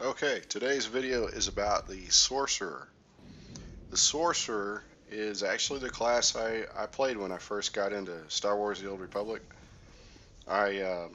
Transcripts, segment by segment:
Okay, today's video is about the Sorcerer. The Sorcerer is actually the class I played when I first got into Star Wars: The Old Republic. I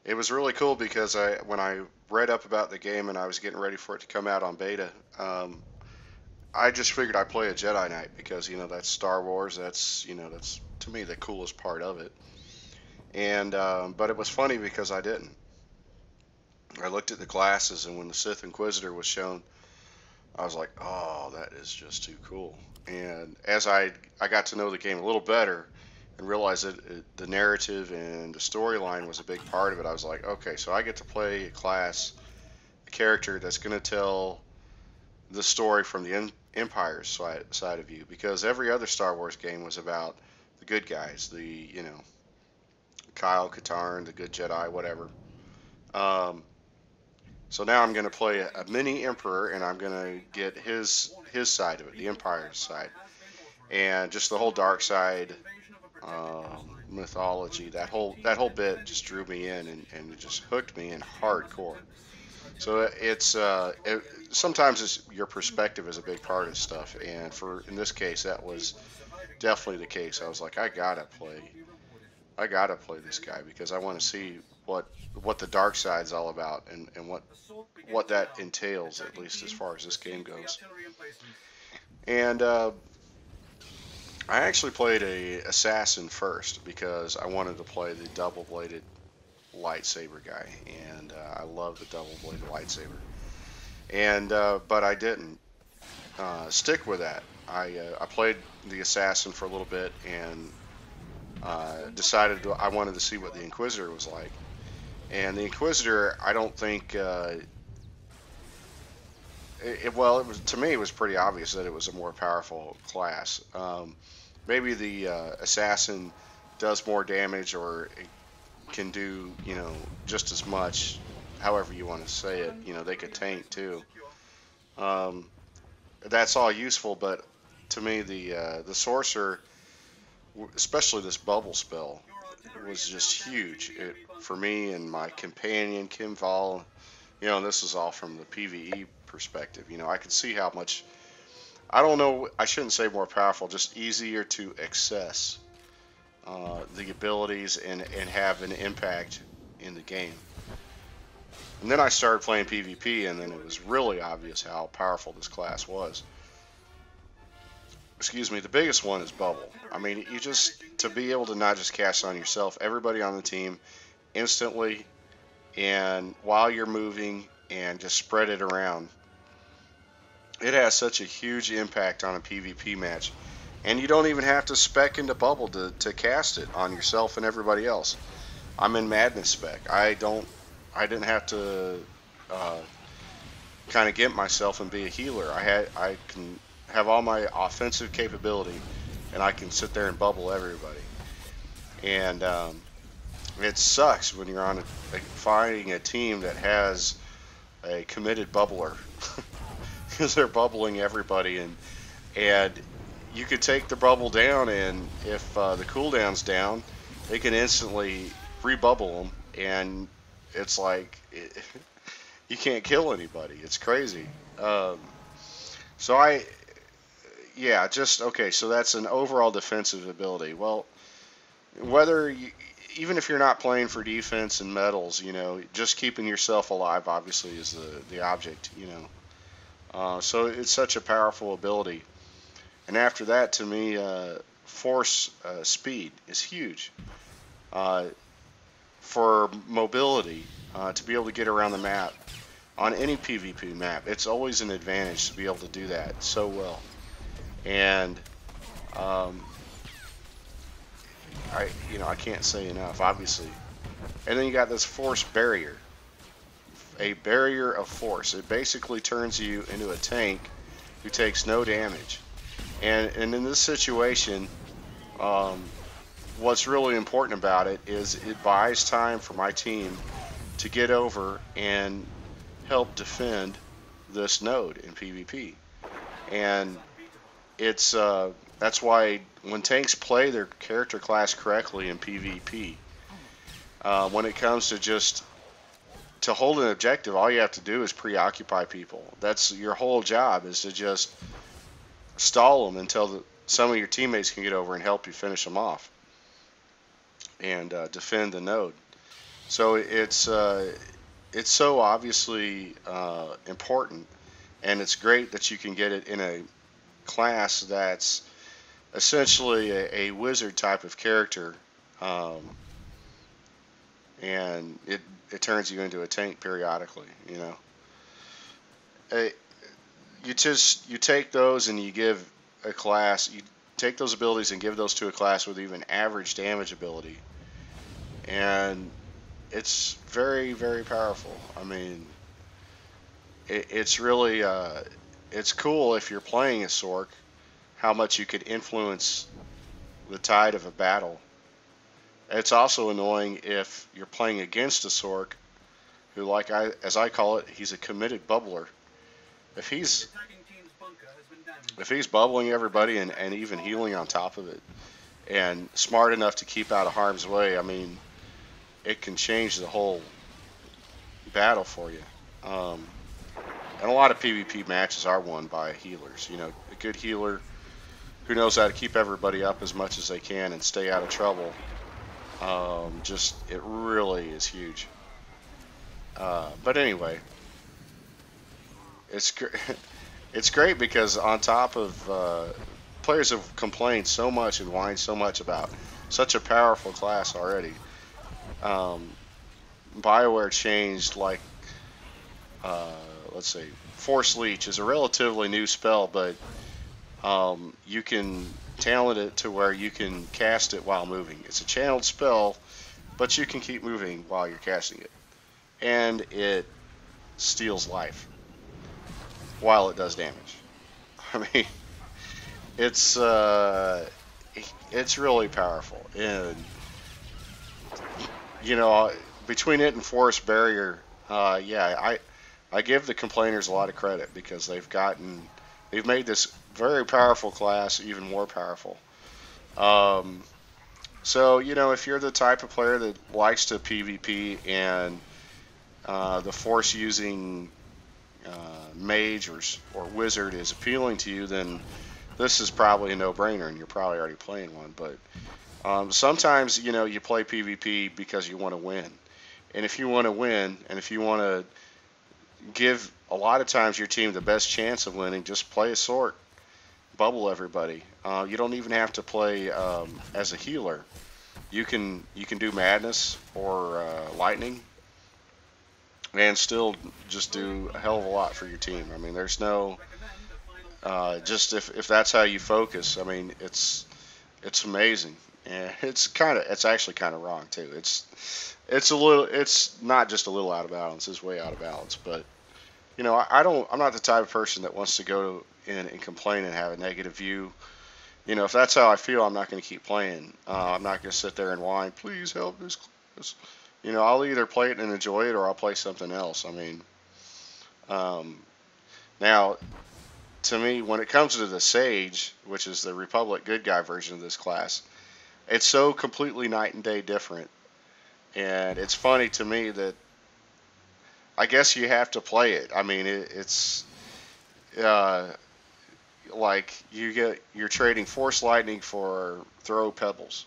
It was really cool because when I read up about the game and I was getting ready for it to come out on beta, I just figured I'd play a Jedi Knight because that's Star Wars. That's to me the coolest part of it. And but it was funny because I didn't. I looked at the classes, and when the Sith Inquisitor was shown, I was like, oh, that is just too cool. And as I got to know the game a little better and realized that the narrative and the storyline was a big part of it, I was like, okay, so I get to play a class, a character that's going to tell the story from the Empire's side of view, because every other Star Wars game was about the good guys, Kyle Katarn, the good Jedi, whatever. Um, So now I'm going to play a mini emperor, and I'm going to get his side of it, the Empire's side, and just the whole dark side mythology. That whole bit just drew me in, and it just hooked me in hardcore. So sometimes your perspective is a big part of stuff, and in this case that was definitely the case. I was like, I gotta play this guy because I want to see what the dark side's all about, and what that entails, at least as far as this game goes. And I actually played a assassin first because I wanted to play the double-bladed lightsaber guy, and I love the double-bladed lightsaber. And but I didn't stick with that. I played the assassin for a little bit and decided I wanted to see what the Inquisitor was like. And the Inquisitor, I don't think well, it was, to me, it was pretty obvious that it was a more powerful class. Maybe the assassin does more damage, or it can do, just as much. However you want to say it, they could tank too. Um, that's all useful, but to me, the sorcerer, especially this bubble spell, was just huge for me and my companion Kim Val. This is all from the PvE perspective. I could see how much, I don't know, I shouldn't say more powerful, just easier to access the abilities and have an impact in the game. And then I started playing PvP, and then it was really obvious how powerful this class was. Excuse me, the biggest one is Bubble. I mean, to be able to not just cast on yourself, everybody on the team instantly, and while you're moving, and just spread it around. It has such a huge impact on a PvP match. And you don't even have to spec into Bubble to cast it on yourself and everybody else. I'm in Madness spec. I didn't have to kind of get myself and be a healer. I can have all my offensive capability, and I can sit there and bubble everybody. And it sucks when you're fighting a team that has a committed bubbler, because they're bubbling everybody, and you could take the bubble down, and if the cooldown's down, they can instantly rebubble them, and it's like you can't kill anybody. It's crazy. So yeah, just okay. So that's an overall defensive ability. Well, whether you, even if you're not playing for defense and medals, just keeping yourself alive obviously is the object. So it's such a powerful ability. And after that, to me, force speed is huge for mobility, to be able to get around the map on any PvP map. It's always an advantage to be able to do that so well. And I can't say enough, obviously. And then you got this force barrier, a barrier of force. It basically turns you into a tank who takes no damage. And in this situation, what's really important about it is it buys time for my team to get over and help defend this node in PvP. And it's that's why when tanks play their character class correctly in PvP, when it comes to just to hold an objective, all you have to do is preoccupy people. That's your whole job, is to just stall them until some of your teammates can get over and help you finish them off and defend the node. So it's so obviously important, and it's great that you can get it in a class that's essentially a wizard type of character, um, and it turns you into a tank periodically. You know, Uh, you take those and you give a class, you take those abilities and give those to a class with even average damage ability, and it's very, very powerful. I mean, it's really it's cool if you're playing a Sorc, how much you could influence the tide of a battle. It's also annoying if you're playing against a Sorc who, as I call it, he's a committed bubbler. If he's if he's bubbling everybody and even healing on top of it, and smart enough to keep out of harm's way, I mean, it can change the whole battle for you. Um, and a lot of PvP matches are won by healers. You know, a good healer who knows how to keep everybody up as much as they can and stay out of trouble. Just it really is huge. But anyway, it's it's great because on top of players have complained so much and whined so much about such a powerful class already. Um, BioWare changed, like, let's see, Force Leech is a relatively new spell, but you can talent it to where you can cast it while moving. It's a channeled spell, but you can keep moving while you're casting it, and it steals life while it does damage. I mean, it's it's really powerful, and you know, between it and Forest Barrier, yeah, I give the complainers a lot of credit because they've made this very powerful class even more powerful. Um, so you know, if you're the type of player that likes to PvP and the Force using mage or wizard is appealing to you, then this is probably a no-brainer, and you're probably already playing one. But sometimes, you know, you play PvP because you want to win. And if you want to win, and if you want to give a lot of times your team the best chance of winning, just play a Sorc, bubble everybody. You don't even have to play as a healer. You can do Madness or Lightning, and still just do a hell of a lot for your team. I mean, there's no just if that's how you focus. I mean, it's amazing, and it's actually kind of wrong too. It's not just a little out of balance. It's way out of balance. But you know, I'm not the type of person that wants to go in and complain and have a negative view. You know, if that's how I feel, I'm not going to keep playing. I'm not going to sit there and whine, please help this class. You know, I'll either play it and enjoy it, or I'll play something else. I mean, um, now, to me, when it comes to the Sage, which is the Republic good guy version of this class, it's so completely night and day different. And it's funny to me that I guess you have to play it. I mean, it's uh, like you're trading Force Lightning for Throw Pebbles,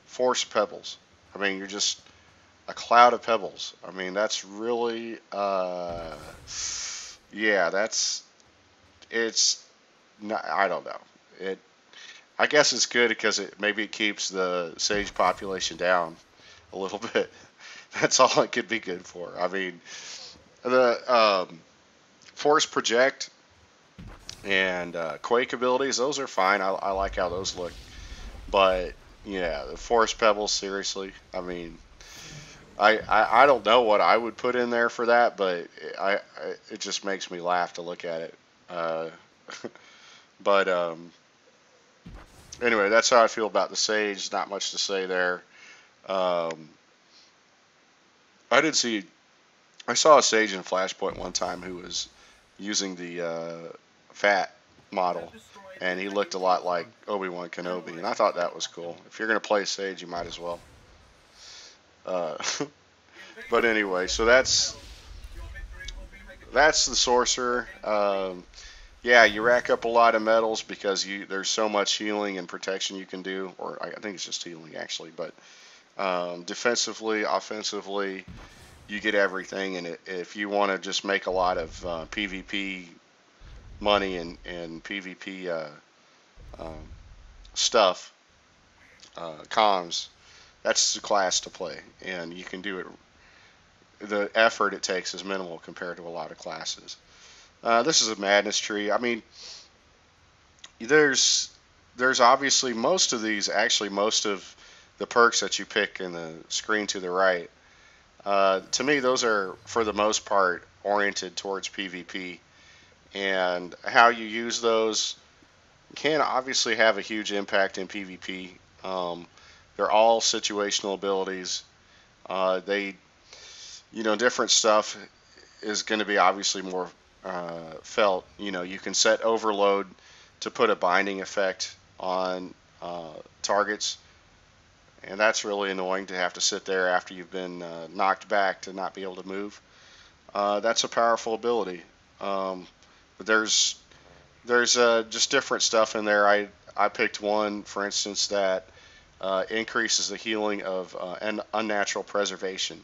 Force Pebbles. I mean, you're just a cloud of pebbles. I mean, that's really, yeah, it's not, I don't know. I guess it's good because maybe it keeps the Sage population down a little bit. That's all it could be good for. I mean, the Force Project and Quake abilities, those are fine. I like how those look. But, yeah, the Force Pebbles, seriously. I mean, I don't know what I would put in there for that, but it just makes me laugh to look at it. But anyway, that's how I feel about the Sage. Not much to say there. I saw a Sage in Flashpoint one time who was using the fat model, and he looked a lot like Obi-Wan Kenobi, and I thought that was cool. If you're going to play Sage, you might as well. Uh, but anyway, so that's that's the Sorcerer. Yeah, you rack up a lot of medals because there's so much healing and protection you can do, or I think it's just healing actually. But defensively, offensively, you get everything. And if you want to just make a lot of PvP money and PvP um, stuff, comms, that's the class to play, and you can do it. The effort it takes is minimal compared to a lot of classes. This is a madness tree. I mean, there's there's obviously most of these. Actually, most of the perks that you pick in the screen to the right, to me, those are for the most part oriented towards PvP, and how you use those can obviously have a huge impact in PvP. They're all situational abilities. They, different stuff is going to be obviously more felt. You can set overload to put a binding effect on targets, and that's really annoying to have to sit there after you've been knocked back to not be able to move. That's a powerful ability. But there's just different stuff in there. I picked one, for instance, that increases the healing of an unnatural preservation.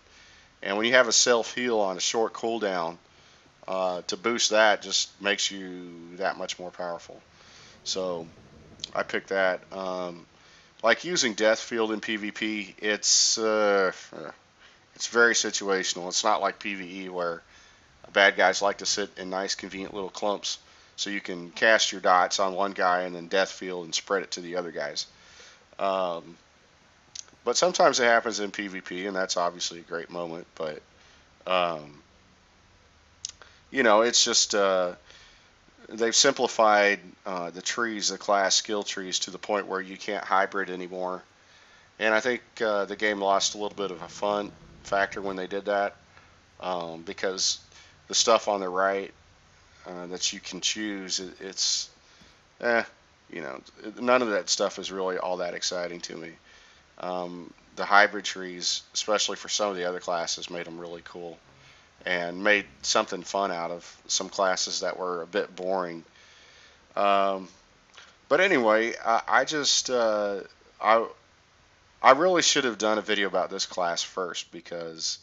And when you have a self heal on a short cooldown, to boost that just makes you that much more powerful. So I picked that. Like using Death Field in PvP, it's very situational. It's not like PvE where bad guys like to sit in nice, convenient little clumps, so you can cast your dots on one guy and then Death Field and spread it to the other guys. Um, but sometimes it happens in PvP, and that's obviously a great moment. But um, it's just they've simplified the trees, the class skill trees, to the point where you can't hybrid anymore. And I think the game lost a little bit of a fun factor when they did that, because the stuff on the right that you can choose, it's eh, none of that stuff is really all that exciting to me. The hybrid trees, especially for some of the other classes, made them really cool and made something fun out of some classes that were a bit boring. Um, but anyway, I just I really should have done a video about this class first, because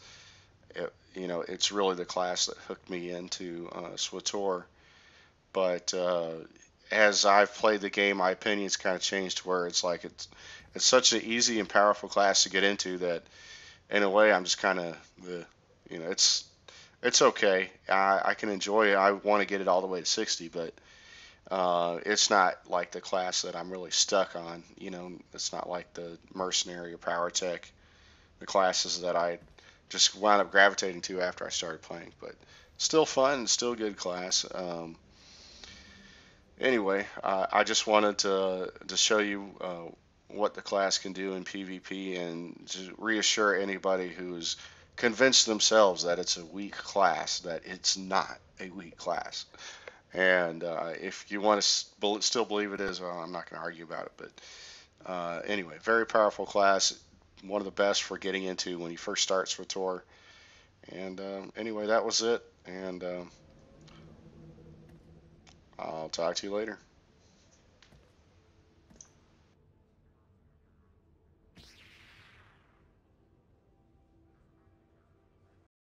it's really the class that hooked me into SWTOR. But as I've played the game, my opinion's kind of changed to where it's like it's such an easy and powerful class to get into that, in a way, I'm just kind of it's okay. I can enjoy it. I want to get it all the way to 60, but it's not like the class that I'm really stuck on. It's not like the mercenary or power tech, the classes that I just wound up gravitating to after I started playing. But still fun and still good class. Anyway, I just wanted to show you what the class can do in PvP, and to reassure anybody who's convinced themselves that it's a weak class, that it's not a weak class. And if you want to still believe it is, well, I'm not going to argue about it. But anyway, very powerful class, one of the best for getting into when you first start SWTOR. And anyway, that was it. And I'll talk to you later.